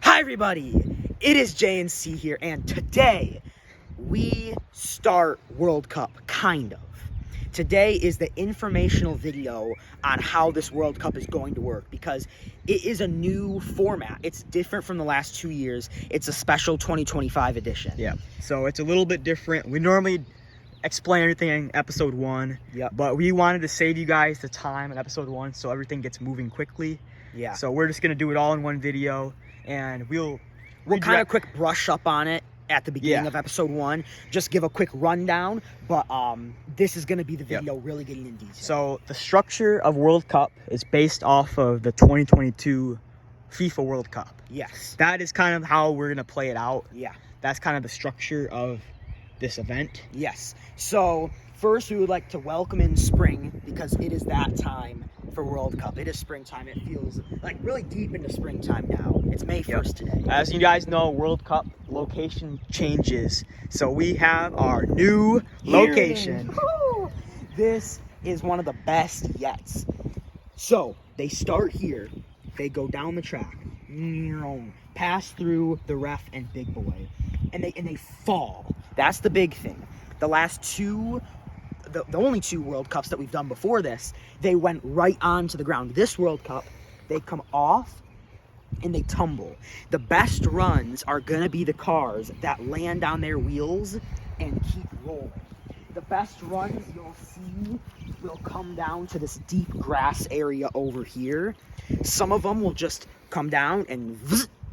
Hi everybody, it is JNC here, and today we start World Cup, kind of. Today is the informational video on how this World Cup is going to work because it is a new format. It's different from the last 2 years. It's a special 2025 edition. Yeah, so it's a little bit different. We normally explain everything in episode 1, but we wanted to save you guys the time in episode 1 so everything gets moving quickly. Yeah. So we're just gonna do it all in one video, and we'll kind of quick brush up on it at the beginning of episode 1, just give a quick rundown, but this is going to be the video really getting in detail. So the structure of World Cup is based off of the 2022 FIFA World Cup. Yes. That is kind of how we're going to play it out. Yeah. That's kind of the structure of this event. Yes. So first we would like to welcome in spring because it is that time for World Cup. It is springtime. It feels like really deep into springtime now. It's May 1st today. As you guys know, World Cup location changes. So we have our new location. This is one of the best yet. So they start here. They go down the track, pass through the ref and big boy, and they fall. That's the big thing. The last two, the only 2 World Cups that we've done before this, they went right onto the ground. This World Cup, they come off and they tumble. The best runs are gonna be the cars that land on their wheels and keep rolling. The best runs you'll see will come down to this deep grass area over here. Some of them will just come down and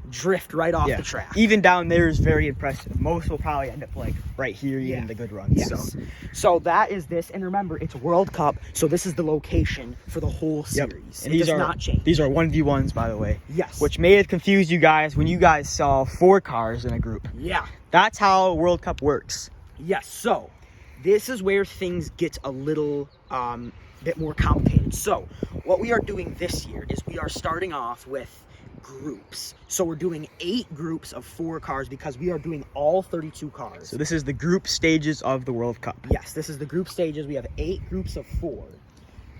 drift right off the track. Even down there is very impressive. Most will probably end up like right here, even the good runs. Yes. So that is this, and remember, it's World Cup, so this is the location for the whole series. And it does not change. These are 1v1s, by the way. Yes. Which may have confused you guys when you guys saw 4 cars in a group. Yeah. That's how World Cup works. Yes. So this is where things get a little bit more complicated. So what we are doing this year is we are starting off with groups. So we're doing 8 groups of 4 cars because we are doing all 32 cars. So this is the group stages of the World Cup. Yes, this is the group stages. We have 8 groups of 4.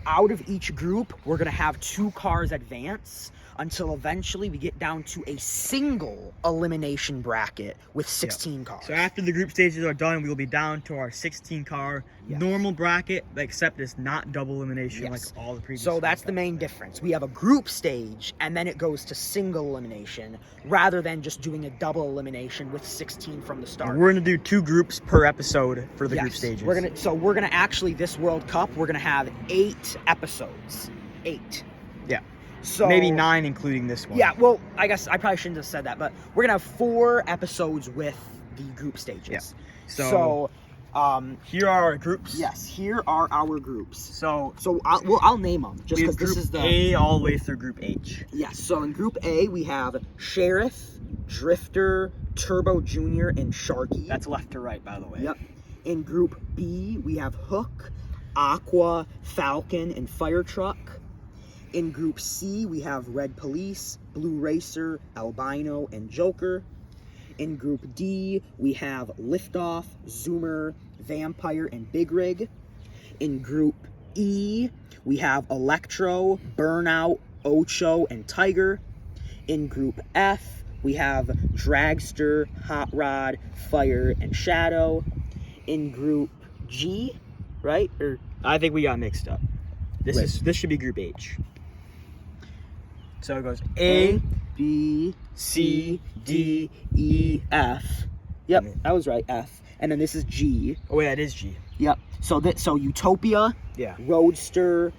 Out of each group, we're going to have 2 cars advance until eventually we get down to a single elimination bracket with 16 cars. So after the group stages are done, we will be down to our 16-car normal bracket, except it's not double elimination like all the previous. So that's the main difference. We have a group stage, and then it goes to single elimination, rather than just doing a double elimination with 16 from the start. And we're going to do 2 groups per episode for the group stages. We're gonna actually, this World Cup, we're gonna have 8 episodes. 8. Yeah. So maybe 9 including this one. Yeah, well, I guess I probably shouldn't have said that, but we're gonna have 4 episodes with the group stages. Yeah. So here are our groups. Yes, here are our groups. So I'll name them just because this is the A all the way through Group H. Yes. So in Group A we have Sheriff, Drifter, Turbo Junior, and Sharky. That's left to right, by the way. Yep. In Group B we have Hook, Aqua, Falcon, and Fire Truck. In Group C, we have Red Police, Blue Racer, Albino, and Joker. In Group D, we have Liftoff, Zoomer, Vampire, and Big Rig. In Group E, we have Electro, Burnout, Ocho, and Tiger. In Group F, we have Dragster, Hot Rod, Fire, and Shadow. In Group G, right? Or I think we got mixed up. This should be Group H. So it goes A, B, C, D, E, F. Yep, that was right, F. And then this is G. Oh, yeah, it is G. Yep. So Utopia, yeah, Roadster,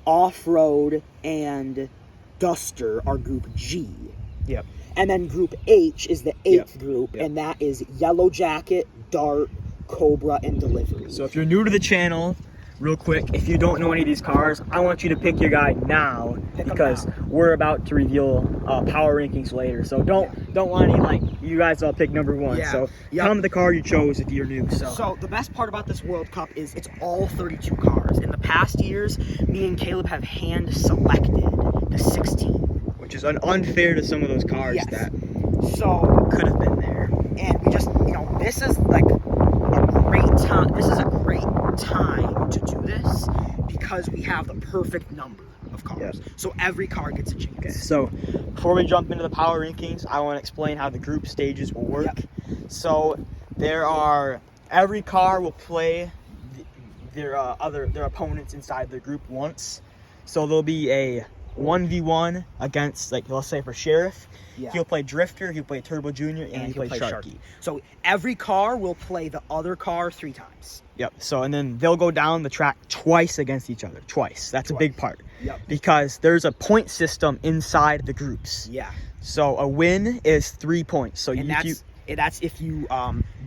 Off-Road, and Duster are Group G. Yep. And then Group H is the 8th group, and that is Yellow Jacket, Dart, Cobra, and Delivery. So if you're new to the channel, real quick, if you don't know any of these cars, I want you to pick your guy now because we're about to reveal power rankings later. So don't want any you guys all pick number 1. Yeah. So tell them the car you chose if you're new. So the best part about this World Cup is it's all 32 cars. In the past years, me and Caleb have hand selected the 16, which is unfair to some of those cars that could have been there. And we just this is like a great time. This is a great time to do this because we have the perfect number. of cars. Yeah. So every car gets a chance. Okay, so before we jump into the power rankings, I want to explain how the group stages will work. Yep. So every car will play their opponents inside their group once. So there'll be a 1v1 against, like, let's say for Sheriff, he'll play Drifter, he'll play Turbo Junior, and he'll play Sharky. So every car will play the other car 3 times. Yep. So, and then they'll go down the track twice against each other. Twice. That's a big part. Yep. Because there's a point system inside the groups. Yeah. So a win is 3 points. So that's if you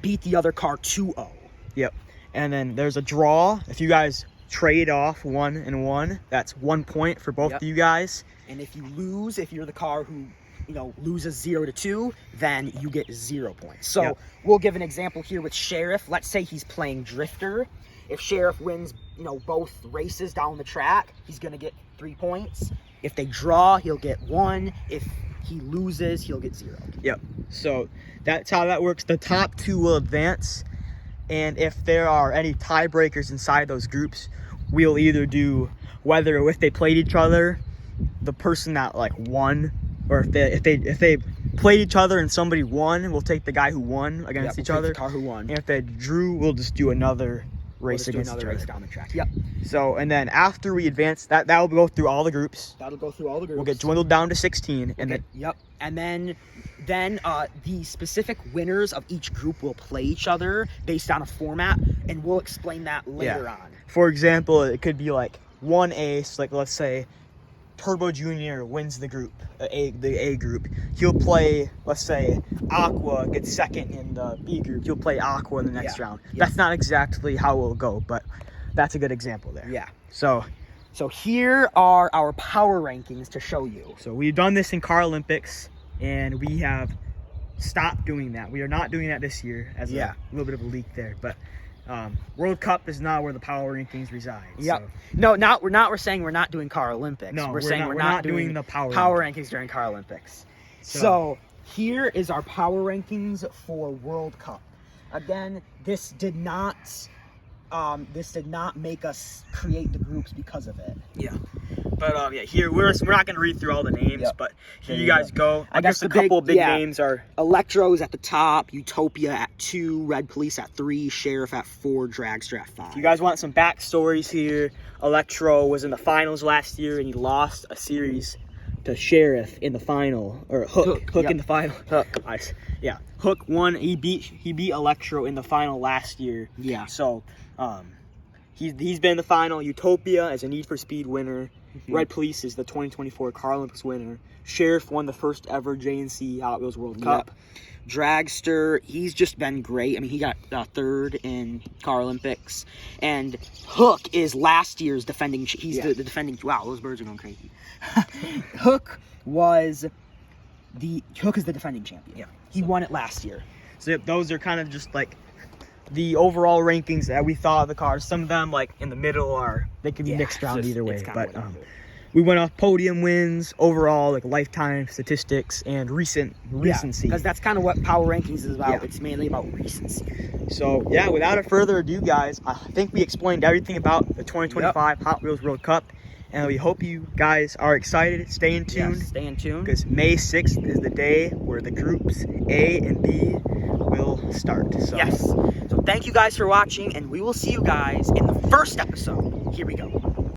beat the other car 2-0. Yep. And then there's a draw. If you guys trade off 1 and 1, that's 1 point for both of you guys. And if you lose, if you're the car who loses 0-2, then you get 0 points. So we'll give an example here with Sheriff. Let's say he's playing Drifter. If Sheriff wins, both races down the track, he's gonna get 3 points. If they draw, he'll get 1. If he loses, he'll get 0. Yep. So that's how that works. The top 2 will advance, and if there are any tiebreakers inside those groups, we'll either do if they played each other, the person that won, or if they played each other and somebody won, we'll take the guy who won against each other. The car who won. And if they drew, we'll just do another race against each other. Race down the track. Yep. So, and then after we advance, that will go through all the groups. That'll go through all the groups. We'll get dwindled down to 16, and then and then the specific winners of each group will play each other based on a format, and we'll explain that later on. For example, it could be like one ace, like let's say Turbo Junior wins the group, the A group. He'll play, let's say, Aqua gets second in the B group. He'll play Aqua in the next round. That's not exactly how it will go, but that's a good example there. Yeah. So here are our power rankings to show you. So we've done this in Car Olympics, and we have stopped doing that. We are not doing that this year, as a little bit of a leak there, but World Cup is not where the power rankings reside. Yep. So. No, we're saying we're not doing Car Olympics. No, we're saying we're not doing the power rankings during Car Olympics. So here is our power rankings for World Cup. Again, this did not make us create the groups because of it. Yeah. But here we're not gonna read through all the names, but here you guys go. I guess a couple big names are Electro's at the top, Utopia at 2, Red Police at 3, Sheriff at 4, Dragster at 5. If you guys want some backstories here, Electro was in the finals last year and he lost a series to Sheriff in the final, or Hook in the final. Yeah, Hook won. He beat Electro in the final last year. Yeah. So he's been in the final. Utopia is a Need for Speed winner. Red Police is the 2024 Car Olympics winner. Sheriff won the first ever JNC Hotwheels World Cup. Dragster, he's just been great. I mean, he got 3rd in Car Olympics. And Hook is last year's defending. He's the defending. Wow, those birds are going crazy. Hook is the defending champion. Yeah. He won it last year. So those are kind of just like the overall rankings that we thought of the cars. Some of them, like in the middle, they can be mixed around either way. But we went off podium wins, overall, like lifetime statistics, and recency. Because that's kind of what power rankings is about. It's mainly about recency. So without further ado, guys, I think we explained everything about the 2025 Hot Wheels World Cup, and we hope you guys are excited. Stay in tune. Yes, stay in tune. Because May 6th is the day where the groups A and B will start. So. Yes. So thank you guys for watching, and we will see you guys in the first episode. Here we go.